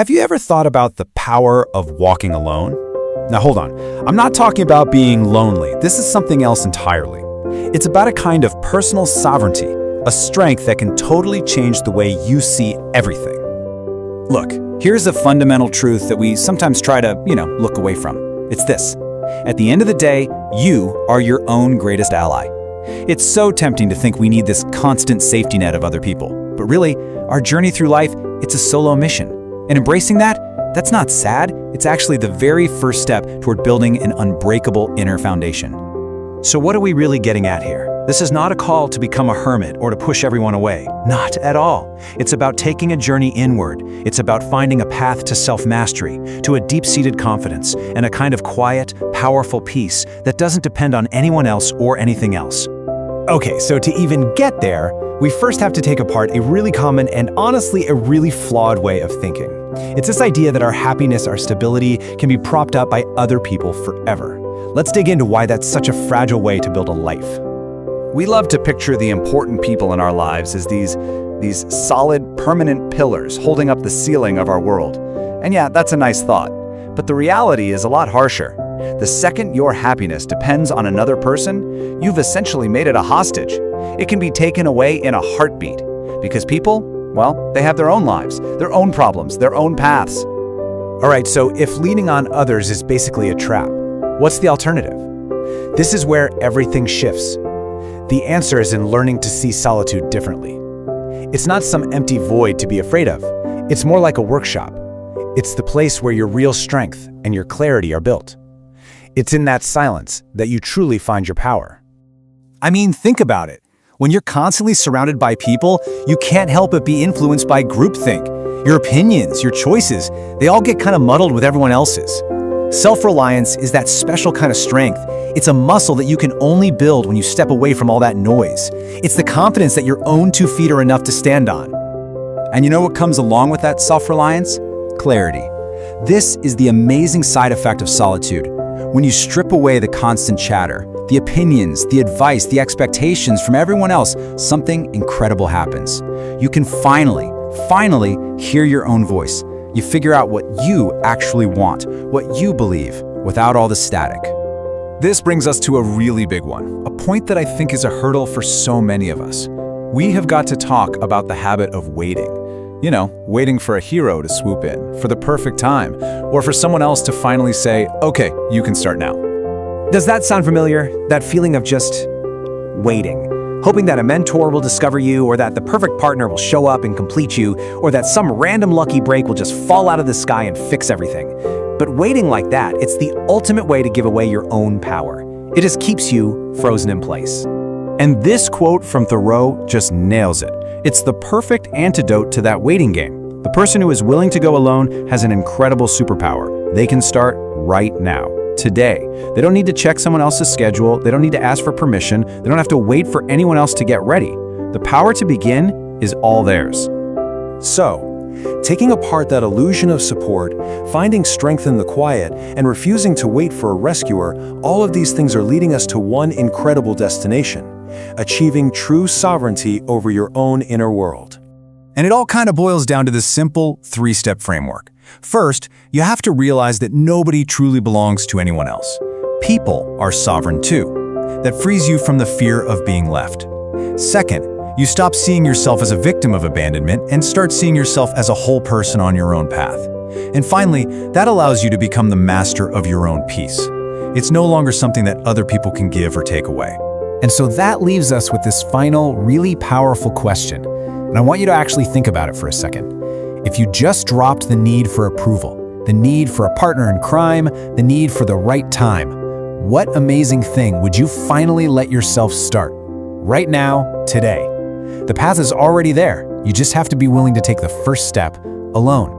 Have you ever thought about the power of walking alone? Now hold on, I'm not talking about being lonely. This is something else entirely. It's about a kind of personal sovereignty, a strength that can totally change the way you see everything. Look, here's a fundamental truth that we sometimes try to, look away from. It's this. At the end of the day, you are your own greatest ally. It's so tempting to think we need this constant safety net of other people. But really, our journey through life, it's a solo mission. And embracing that's not sad. It's actually the very first step toward building an unbreakable inner foundation. So what are we really getting at here? This is not a call to become a hermit or to push everyone away. Not at all. It's about taking a journey inward. It's about finding a path to self-mastery, to a deep-seated confidence, and a kind of quiet, powerful peace that doesn't depend on anyone else or anything else. Okay, so to even get there, we first have to take apart a really common and honestly a really flawed way of thinking. It's this idea that our happiness, our stability, can be propped up by other people forever. Let's dig into why that's such a fragile way to build a life. We love to picture the important people in our lives as these solid, permanent pillars holding up the ceiling of our world. And yeah, that's a nice thought. But the reality is a lot harsher. The second your happiness depends on another person, you've essentially made it a hostage. It can be taken away in a heartbeat. Because people, well, they have their own lives, their own problems, their own paths. All right, so if leaning on others is basically a trap, what's the alternative? This is where everything shifts. The answer is in learning to see solitude differently. It's not some empty void to be afraid of. It's more like a workshop. It's the place where your real strength and your clarity are built. It's in that silence that you truly find your power. I mean, think about it. When you're constantly surrounded by people, you can't help but be influenced by groupthink. Your opinions, your choices, they all get kind of muddled with everyone else's. Self-reliance is that special kind of strength. It's a muscle that you can only build when you step away from all that noise. It's the confidence that your own 2 feet are enough to stand on. And you know what comes along with that self-reliance? Clarity. This is the amazing side effect of solitude. When you strip away the constant chatter, the opinions, the advice, the expectations from everyone else, something incredible happens. You can finally hear your own voice. You figure out what you actually want, what you believe, without all the static. This brings us to a really big one, a point that I think is a hurdle for so many of us. We have got to talk about the habit of waiting. Waiting for a hero to swoop in, for the perfect time, or for someone else to finally say, okay, you can start now. Does that sound familiar? That feeling of just waiting. Hoping that a mentor will discover you, or that the perfect partner will show up and complete you, or that some random lucky break will just fall out of the sky and fix everything. But waiting like that, it's the ultimate way to give away your own power. It just keeps you frozen in place. And this quote from Thoreau just nails it. It's the perfect antidote to that waiting game. The person who is willing to go alone has an incredible superpower. They can start right now. Today. They don't need to check someone else's schedule. They don't need to ask for permission. They don't have to wait for anyone else to get ready. The power to begin is all theirs. So, taking apart that illusion of support, finding strength in the quiet, and refusing to wait for a rescuer, all of these things are leading us to one incredible destination: achieving true sovereignty over your own inner world. And it all kind of boils down to this simple 3-step framework. First, you have to realize that nobody truly belongs to anyone else. People are sovereign too. That frees you from the fear of being left. Second, you stop seeing yourself as a victim of abandonment and start seeing yourself as a whole person on your own path. And finally, that allows you to become the master of your own peace. It's no longer something that other people can give or take away. And so that leaves us with this final, really powerful question. And I want you to actually think about it for a second. If you just dropped the need for approval, the need for a partner in crime, the need for the right time, what amazing thing would you finally let yourself start? Right now, today. The path is already there. You just have to be willing to take the first step alone.